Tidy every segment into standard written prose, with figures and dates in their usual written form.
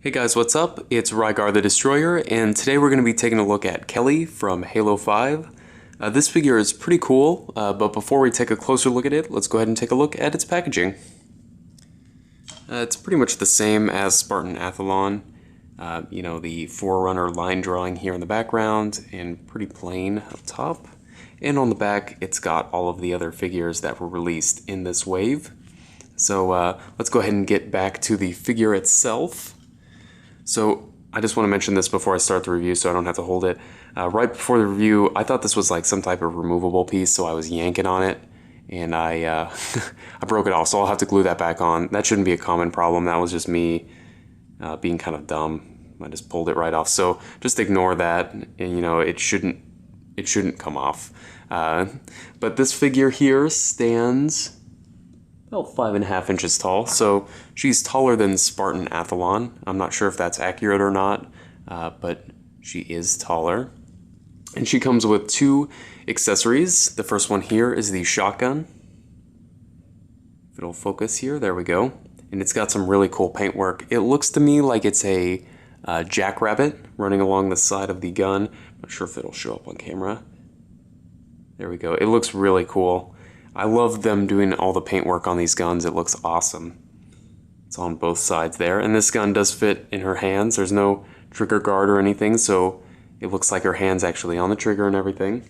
Hey guys, what's up? It's Rygar the Destroyer, and today we're going to be taking a look at Kelly from Halo 5. This figure is pretty cool, but before we take a closer look at it, let's go ahead and take a look at its packaging. It's pretty much the same as Spartan Athlon. The Forerunner line drawing here in the background, and pretty plain up top. And on the back, it's got all of the other figures that were released in this wave. So let's go ahead and get back to the figure itself. So I just want to mention this before I start the review so I don't have to hold it. Right before the review, I thought this was like some type of removable piece, so I was yanking on it, and I I broke it off, so I'll have to glue that back on. That shouldn't be a common problem. That was just me being kind of dumb. I just pulled it right off. So just ignore that, and it shouldn't come off. But this figure here stands about 5.5 inches tall, so she's taller than Spartan Athlon. I'm not sure if that's accurate or not, but she is taller. And she comes with two accessories. The first one here is the shotgun. If it'll focus here, there we go. And it's got some really cool paintwork. It looks to me like it's a jackrabbit running along the side of the gun. I'm not sure if it'll show up on camera. There we go. It looks really cool. I love them doing all the paintwork on these guns. It looks awesome. It's on both sides there. And this gun does fit in her hands. There's no trigger guard or anything, so it looks like her hand's actually on the trigger and everything.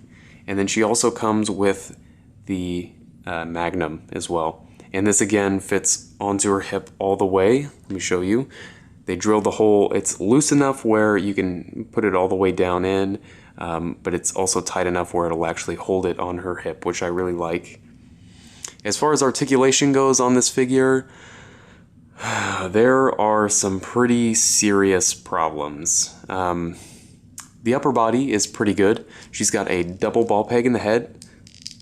And then she also comes with the Magnum as well. And this again fits onto her hip all the way. Let me show you. They drilled the hole. It's loose enough where you can put it all the way down in, but it's also tight enough where it'll actually hold it on her hip, which I really like. As far as articulation goes on this figure, there are some pretty serious problems. The upper body is pretty good. She's got a double ball peg in the head.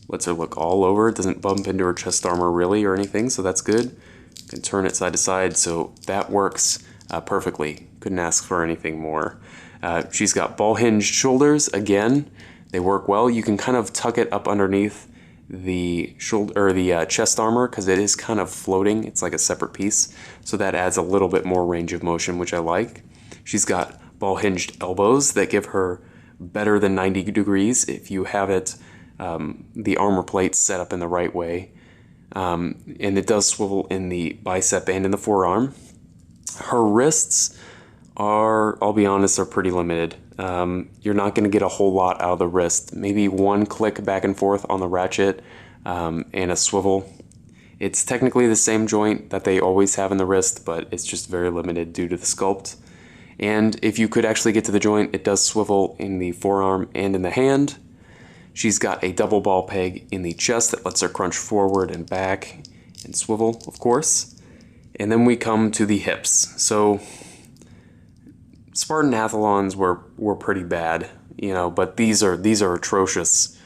Lets her look all over. It doesn't bump into her chest armor really or anything, so that's good. You can turn it side to side, so that works perfectly. Couldn't ask for anything more. She's got ball hinged shoulders. Again, they work well. You can kind of tuck it up underneath the shoulder or the chest armor because it is kind of floating. It's like a separate piece, so that adds a little bit more range of motion, which I like. She's got ball hinged elbows that give her better than 90 degrees if you have it the armor plate set up in the right way, and it does swivel in the bicep and in the forearm. Her wrists are, I'll be honest, are pretty limited. You're not going to get a whole lot out of the wrist. Maybe one click back and forth on the ratchet and a swivel. It's technically the same joint that they always have in the wrist, but it's just very limited due to the sculpt. And if you could actually get to the joint, it does swivel in the forearm and in the hand. She's got a double ball peg in the chest that lets her crunch forward and back and swivel, of course. And then we come to the hips. So Spartan Athlons were pretty bad, but these are atrocious.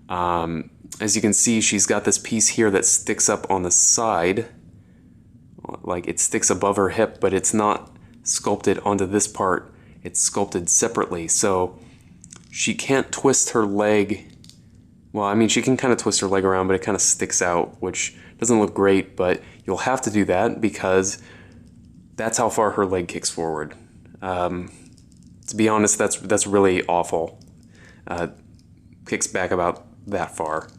As you can see, she's got this piece here that sticks up on the side, like it sticks above her hip, but it's not sculpted onto this part. It's sculpted separately, so she can't twist her leg. Well, I mean, she can kind of twist her leg around, but it kind of sticks out, which doesn't look great, but you'll have to do that because that's how far her leg kicks forward. To be honest, that's really awful. Kicks back about that far.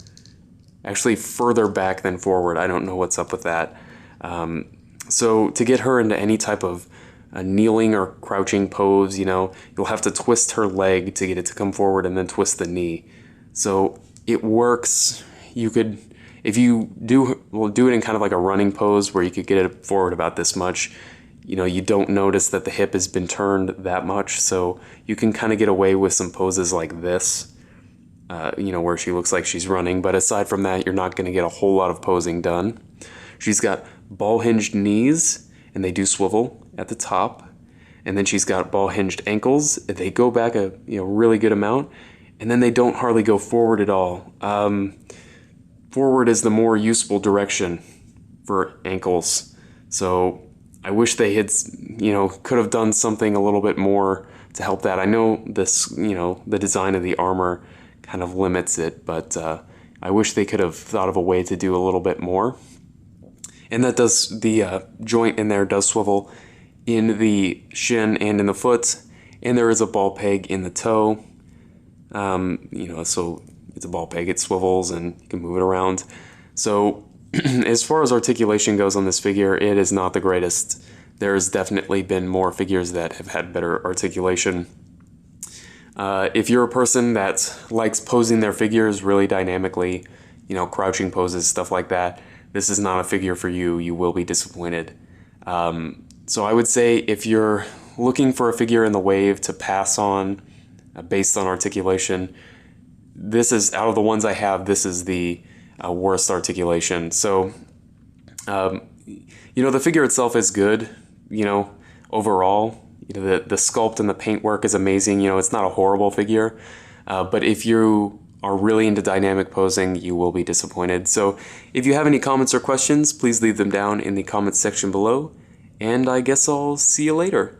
Actually, further back than forward. I don't know what's up with that. So to get her into any type of a kneeling or crouching pose, you'll have to twist her leg to get it to come forward and then twist the knee. So it works. You could, if you do it in kind of like a running pose where you could get it forward about this much, you don't notice that the hip has been turned that much, so you can kind of get away with some poses like this, where she looks like she's running, but aside from that, you're not going to get a whole lot of posing done. She's got ball-hinged knees, and they do swivel at the top, and then she's got ball-hinged ankles. They go back a really good amount, and then they don't hardly go forward at all. Forward is the more useful direction for ankles, so I wish they had, could have done something a little bit more to help that. I know this, the design of the armor kind of limits it, but I wish they could have thought of a way to do a little bit more. And that does, the joint in there does swivel in the shin and in the foot, and there is a ball peg in the toe. So it's a ball peg, it swivels and you can move it around. So as far as articulation goes on this figure, it is not the greatest. There's definitely been more figures that have had better articulation. If you're a person that likes posing their figures really dynamically, crouching poses, stuff like that, this is not a figure for you. You will be disappointed. So I would say if you're looking for a figure in the wave to pass on based on articulation, this is, out of the ones I have, this is the worst articulation. So, the figure itself is good, overall. The sculpt and the paintwork is amazing. It's not a horrible figure, but if you are really into dynamic posing, you will be disappointed. So if you have any comments or questions, please leave them down in the comments section below, and I guess I'll see you later.